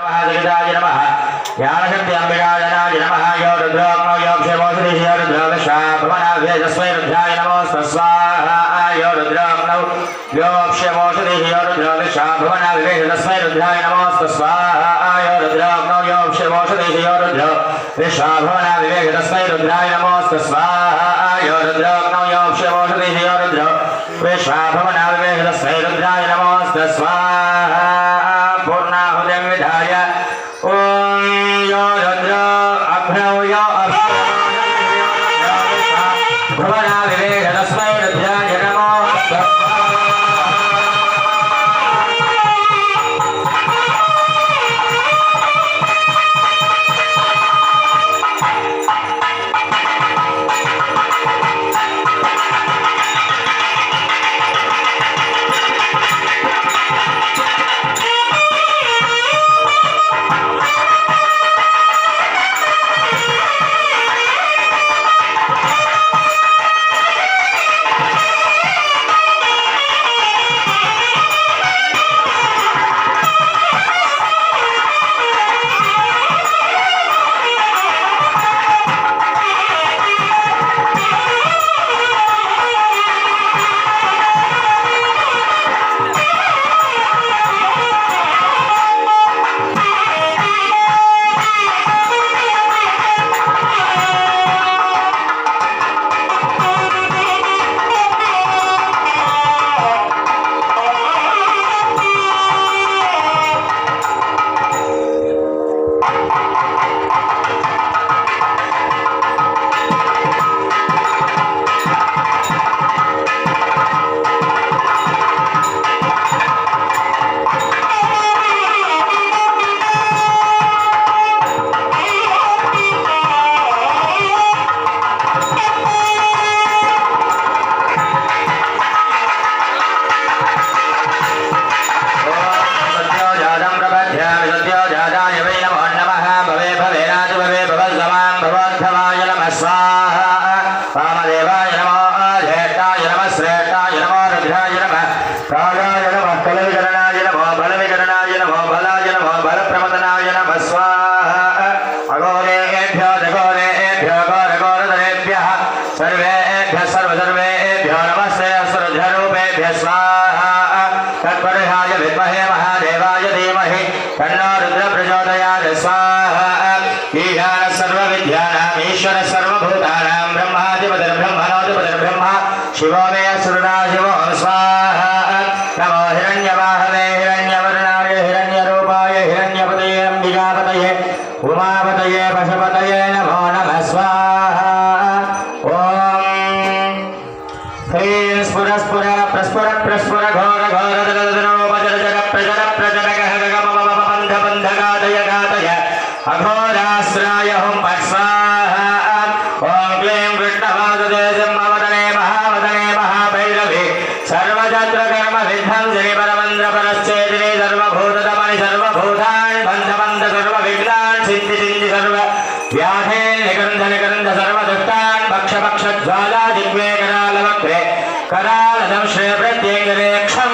जगदाय नमः ज्ञानशक्ति अंबिकाजनाय नमः यो रुद्रोग्नो यो क्षेमोषधि यो रुद्रोगशा भवनाभ्ये तस्मै रुद्राय नमोऽस्तु स्वाहा यो रुद्रोग्नो यो क्षेमोषधि यो रुद्रोगशा भवनाभ्ये तस्मै रुद्राय नमोऽस्तु स्वाहा यो रुद्रोग्नो यो क्षेमोषधि यो रुद्रोगशा भवनाभ्ये तस्मै रुद्राय नमोऽस्तु स्वाहा यो रुद्रोग्नो यो क्षेमोषधि यो रुद्रोगशा भवनाभ्ये तस्मै रुद्राय नमोऽस्तु स्वाहा पूर्णाहुतिं विधाय ओम यो रुद्र अग्नौ यो भवनाभ्ये तस्मै रुद्राय नमोऽस्तु वामदेवाय नमः ज्येष्ठाय नमः श्रेष्ठाय नमः रुद्राय नमः कालाय नमः कलविकरणाय नमः बलविकरणाय नमः बलाय नमः बलप्रमदनाय नमः स्वाहा अघोरेभ्यो जघोरेभ्यो घोरघोरधरेभ्यः सर्वेभ्यः सर्वसर्वेभ्यो नमस्ते असुरधरूपेभ्यः स्वाहा तत्परहाय विद्महे महादेवाय धीमहि तन्नो रुद्र प्रचोदयात् स्वाहा ईशान सर्वविद्यानाम् ईश्वर सर्वभूतानां ब्रह्माधिपतिर्ब्रह्मणोऽधिपतिर्ब्रह्मा शिवो मे असुरना शिवो स्वाहा नमो हिरण्यवाहवे हिरण्यवर्णाय हिरण्यरूपाय हिरण्यपतये अम्बिकापतये उमापतये पशुपतये नमो नमः स्वाहा ॐ ह्रीं स्फुर स्फुर प्रस्फुर प्रस्फुर घोर घोर ददरोपजर जर प्रजर प्रजर गह गम बन्ध बन्ध गातय गातय अघोरास्त्राय हुं फट् स्वाहा ॐ क्लीं कृष्णवासुदे सिंहवदने महावदने महाभैरवे सर्वजन्त्रकर्म विध्वंसिनि परमन्द्रपरश्चेतिनि सर्वभूतदमनि सर्वभूतानि बन्ध बन्ध सर्वविघ्नानि सिद्धि सिद्धि सर्व व्याधे निकन्ध निकन्ध सर्वदुष्टान् भक्ष भक्ष ज्वाला जिह्वे करालवक्त्रे करालदंश्रे प्रत्येकरे क्षम